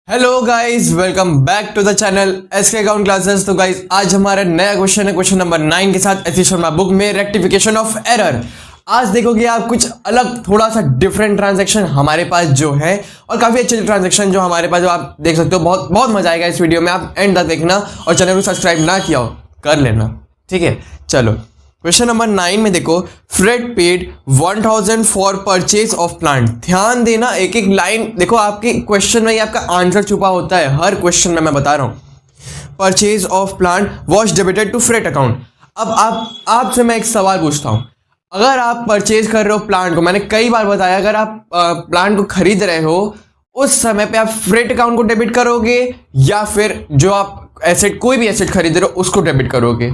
Hello guys, welcome back to the channel SK account classes. तो guys, आज हमारा नया क्वेश्चन है, क्वेश्चन नंबर 9 के साथ एससी शर्मा बुक में रेक्टिफिकेशन ऑफ एरर। आज देखोगे आप कुछ अलग, थोड़ा सा डिफरेंट ट्रांजैक्शन हमारे पास जो है, और काफी अच्छे ट्रांजैक्शन जो हमारे पास, जो आप देख सकते हो। बहुत बहुत मजा आएगा इस वीडियो में, आप एंड तक देखना, और चैनल को सब्सक्राइब ना किया हो कर लेना, ठीक है। चलो क्वेश्चन नंबर 9 में देखो, Fred paid 1000 for purchase of plant. ध्यान देना, एक एक लाइन देखो, आपके क्वेश्चन में ही आपका आंसर छुपा होता है, हर क्वेश्चन में मैं बता रहा हूं। Purchase of plant was debited to Fred account. अब आपसे मैं एक सवाल पूछता हूं, अगर आप परचेज कर रहे हो प्लांट को, मैंने कई बार बताया, अगर आप प्लांट को खरीद रहे हो, उस समय पे आप फ्रेड अकाउंट को डेबिट करोगे, या फिर जो आप एसेट, कोई भी एसेट खरीद रहे हो उसको डेबिट करोगे?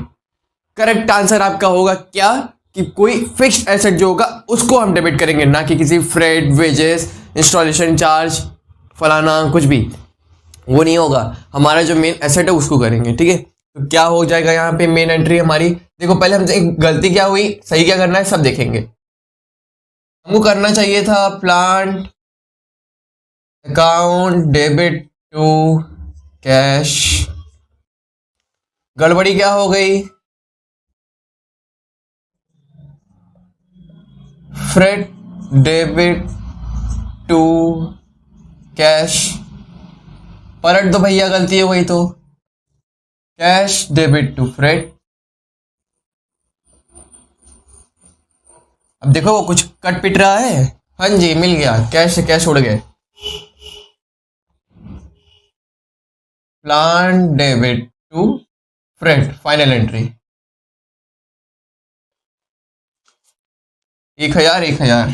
करेक्ट आंसर आपका होगा क्या, कि कोई फिक्स्ड एसेट जो होगा उसको हम डेबिट करेंगे, ना कि किसी फ्रेड, वेजेस, इंस्टॉलेशन चार्ज, फलाना कुछ भी वो नहीं होगा। हमारा जो मेन एसेट है उसको करेंगे, ठीक है। तो क्या हो जाएगा यहाँ पे मेन एंट्री हमारी? देखो पहले हमसे एक गलती क्या हुई, सही क्या करना है सब देखेंगे। हमको करना चाहिए था plant account debit to cash. गड़बड़ी क्या हो गई? Fred debit to cash. पलट दो भैया, गलती है वही तो, कैश डेबिट टू फ्रेड। अब देखो वो कुछ कट पिट रहा है। हाँ जी, मिल गया, कैश से कैश उड़ गए। Plant debit to Fred, final entry 1000 1000।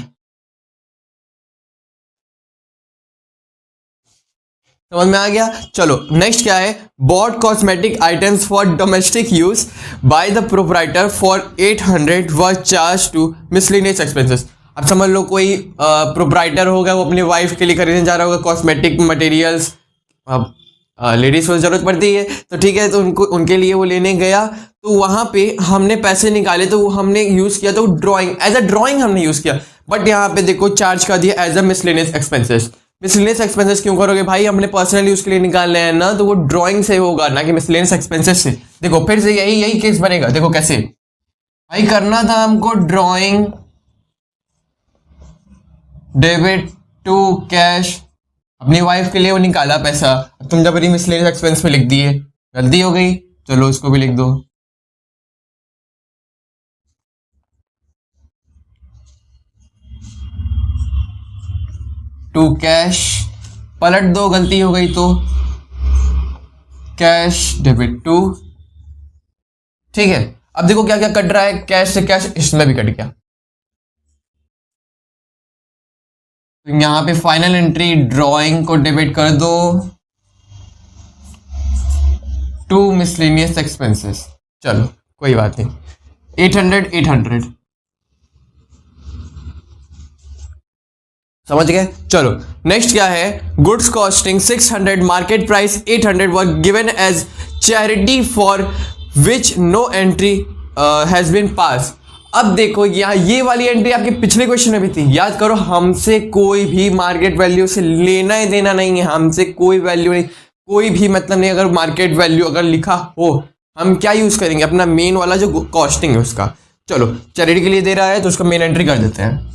समझ में आ गया? चलो नेक्स्ट क्या है, bought cosmetic items for domestic use by the proprietor for 800 were charge to miscellaneous expenses. अब समझ लो कोई प्रोप्राइटर होगा, वो अपनी वाइफ के लिए खरीदने जा रहा होगा कॉस्मेटिक मटेरियल्स। अब लेडीज को जरूरत पड़ती है, तो ठीक है, तो उनको, उनके लिए वो लेने गया, तो वहां पे हमने पैसे निकाले, तो वो हमने यूज किया, तो ड्राइंग, एज अ ड्राइंग हमने यूज किया। बट यहाँ पे देखो चार्ज कर दिया as a miscellaneous expenses. Miscellaneous expenses क्यों करोगे भाई? हमने पर्सनल यूज के लिए निकालने हैं ना, तो वो ड्राइंग से होगा, ना कि मिसलेनियस एक्सपेंसेस से। देखो फिर से यही यही केस बनेगा। देखो कैसे भाई, करना था हमको ड्राइंग डेबिट टू कैश, अपनी वाइफ के लिए वो निकाला पैसा, तुम जब मिसलेनियस एक्सपेंस में लिख दिए, गलती हो गई। चलो इसको भी लिख दो, टू कैश। पलट दो, गलती हो गई तो कैश डेबिट टू, ठीक है। अब देखो क्या क्या कट रहा है, कैश से कैश, इसमें भी कट गया। तो यहां पे फाइनल एंट्री ड्राइंग को डेबिट कर दो टू मिसलेनियस एक्सपेंसेस। चलो कोई बात नहीं, 800 800 समझ गए। चलो नेक्स्ट क्या है, goods costing 600 market price 800 were given as charity for which no entry has been pass. अब देखो यहाँ ये वाली एंट्री आपके पिछले क्वेश्चन में भी थी, याद करो। हमसे कोई भी मार्केट वैल्यू से लेना ही देना नहीं है, हमसे कोई वैल्यू नहीं, कोई भी मतलब नहीं। अगर मार्केट वैल्यू अगर लिखा हो, हम क्या यूज करेंगे? अपना मेन वाला जो कॉस्टिंग है उसका। चलो चैरिटी के लिए दे रहा है तो उसका मेन एंट्री कर देते हैं।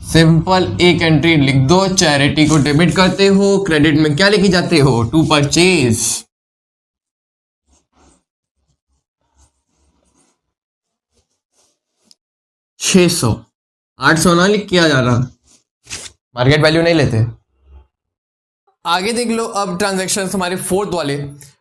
सिंपल एक एंट्री लिख दो, चैरिटी को डेबिट करते हो, क्रेडिट में क्या लेके जाते हो? To purchase. $600, $800 ना लिख किया जा रहा, मार्केट वैल्यू नहीं लेते। आगे देख लो अब ट्रांजेक्शन हमारे फोर्थ वाले,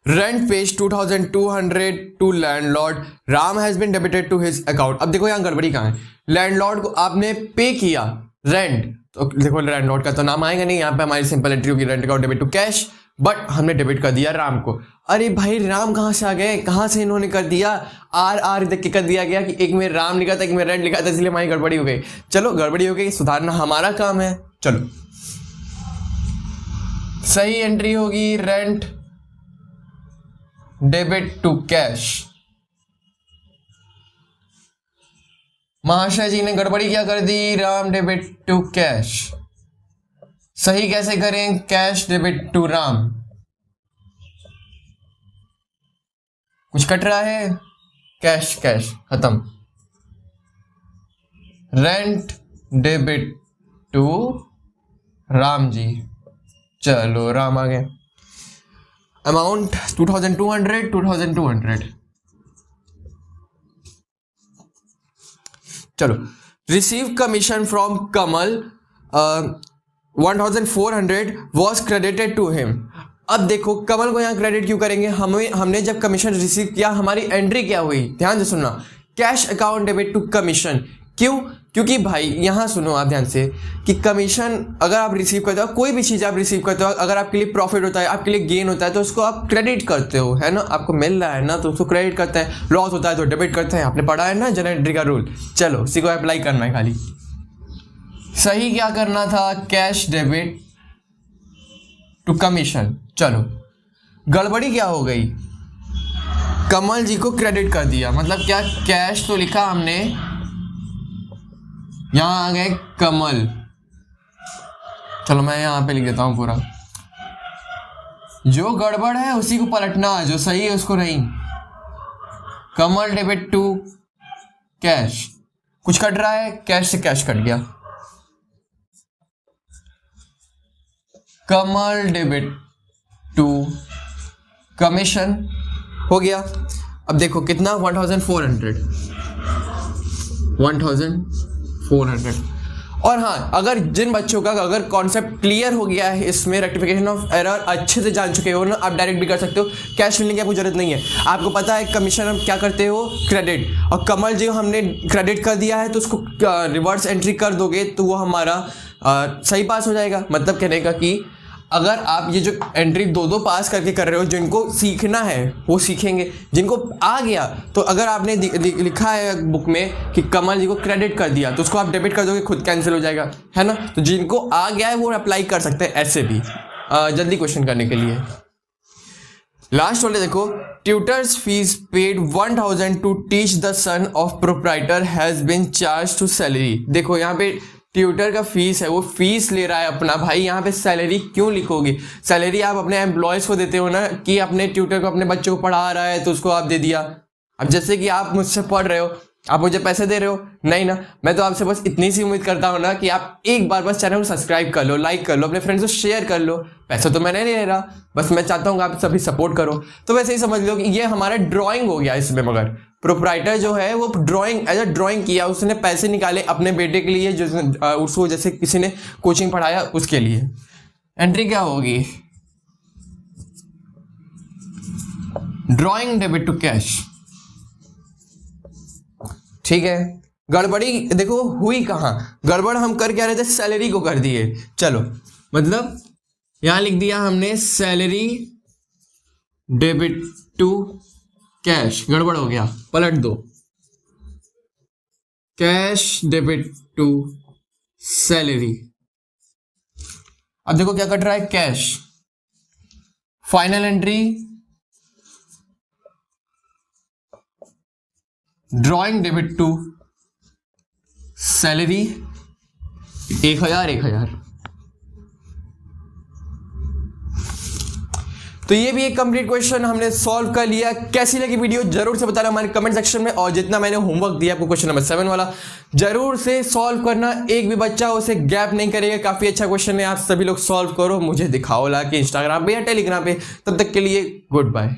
rent pays 2200 to landlord, Ram has been debited to his account. अब देखो यहाँ गड़बड़ी कहाँ है, लैंडलॉर्ड को आपने पे किया रेंट, तो देखो लैंडलॉर्ड का तो नाम आएगा नहीं, यहाँ पे हमारी सिंपल एंट्री होगी rent account debit to cash, but हमने डेबिट कर दिया राम को। अरे भाई राम कहाँ से आ गए, कहाँ से इन्होंने कर दिया? आर आर देख के कर दिया गया कि एक में राम लिखा था, एक में रेंट लिखा था, इसलिए हमारी गड़बड़ी हो गई। चलो गड़बड़ी हो गई, सुधारना हमारा काम है। चलो सही एंट्री होगी रेंट डेबिट टू कैश। महाशय जी ने गड़बड़ी क्या कर दी, राम डेबिट टू कैश। सही कैसे करें? कैश डेबिट टू राम, कुछ कट रहा है? कैश कैश खत्म। Rent debit to Ram ji, चलो राम आ गए। अमाउंट 2200, 2200। चलो, receive commission from Kamal 1400 was credited to him. अब देखो कमल को यहाँ क्रेडिट क्यों करेंगे? हमने जब कमीशन रिसीव किया हमारी एंट्री क्या हुई, ध्यान से सुनना, cash account debit to commission. क्यों? क्योंकि भाई यहाँ सुनो आप ध्यान से कि कमीशन अगर आप रिसीव करते हो, कोई भी चीज़ आप रिसीव करते हो, अगर आपके लिए प्रॉफिट होता है, आपके लिए गेन होता है, तो उसको आप क्रेडिट करते हो, है ना? आपको मिल रहा है ना तो उसको क्रेडिट करते हैं, लॉस होता है तो डेबिट करते हैं। आपने पढ़ा है ना जनरल एंट्री का रूल। चलो उसी को अप्लाई करना है खाली। सही क्या करना था? Cash debit to commission. चलो गड़बड़ी क्या हो गई? कमल जी को क्रेडिट कर दिया, मतलब क्या? कैश तो लिखा हमने, यहां आ गए कमल। चलो मैं यहां पे लिख देता हूं पूरा, जो गड़बड़ है उसी को पलटना, जो सही है उसको नहीं। कमल डेबिट टू कैश, कुछ कट रहा है? कैश से कैश कट गया। कमल डेबिट टू कमीशन हो गया। अब देखो कितना, 1400। और हाँ, अगर जिन बच्चों का अगर कॉन्सेप्ट क्लियर हो गया है, इसमें रेक्टिफिकेशन ऑफ एरर अच्छे से जान चुके हो ना, आप डायरेक्ट भी कर सकते हो। कैश लेने की आपको जरूरत नहीं है। आपको पता है कमीशन हम क्या करते हो? क्रेडिट। और कमल जी हमने क्रेडिट कर दिया है तो उसको रिवर्स एंट्री कर दोगे तो वो हमारा सही पास हो जाएगा। मतलब कहने का कि अगर आप ये जो एंट्री दो पास करके कर रहे हो, जिनको सीखना है वो सीखेंगे, जिनको आ गया तो अगर आपने लिखा है बुक में कि कमल जी को क्रेडिट कर दिया तो उसको आप डेबिट कर दोगे, खुद कैंसिल हो जाएगा, है ना? तो जिनको आ गया है वो अप्लाई कर सकते हैं ऐसे भी जल्दी क्वेश्चन करने के लिए। लास्ट वाले देखो, tutors fees paid 1000 to teach the son of proprietor has been charge to salary. देखो यहाँ पे ट्यूटर का फीस है, वो फीस ले रहा है अपना। भाई यहाँ पे सैलरी क्यों लिखोगे? सैलरी आप अपने एम्प्लॉयज़ को देते हो ना, कि अपने ट्यूटर को, अपने बच्चों को पढ़ा रहा है तो उसको आप दे दिया। अब जैसे कि आप मुझसे पढ़ रहे हो, आप मुझे पैसे दे रहे हो? नहीं ना। मैं तो आपसे बस इतनी सी उम्मीद करता हूँ ना कि आप एक बार बस चैनल को सब्सक्राइब कर लो, लाइक कर लो, अपने फ्रेंड्स को शेयर कर लो। पैसा तो मैंने नहीं ले रहा, बस मैं चाहता हूँ आप सभी सपोर्ट करो। तो वैसे ही समझ लो कि ये हमारा ड्राइंग हो गया इसमें, मगर प्रोप्राइटर जो है वो ड्राइंग एज अ ड्राइंग किया, उसने पैसे निकाले अपने बेटे के लिए, जो उसको जैसे किसी ने कोचिंग पढ़ाया उसके लिए। एंट्री क्या होगी? Drawing debit to cash. ठीक है, गड़बड़ी देखो हुई कहाँ? गड़बड़ हम कर क्या रहे थे? सैलरी को कर दिए। चलो मतलब यहां लिख दिया हमने सैलरी डेबिट टू कैश, गड़बड़ हो गया, पलट दो। Cash debit to salary. अब देखो क्या कट रहा है? Cash. Final entry drawing debit to salary 1000। तो ये भी एक कंप्लीट क्वेश्चन हमने सॉल्व कर लिया। कैसी लगी वीडियो जरूर से बताना हमारे कमेंट सेक्शन में, और जितना मैंने होमवर्क दिया आपको क्वेश्चन नंबर 7 वाला जरूर से सॉल्व करना। एक भी बच्चा उसे गैप नहीं करेगा। काफी अच्छा क्वेश्चन है, आप सभी लोग सॉल्व करो, मुझे दिखाओ ला कि इंस्टाग्राम पे या टेलीग्राम पे। तब तक के लिए गुड बाय।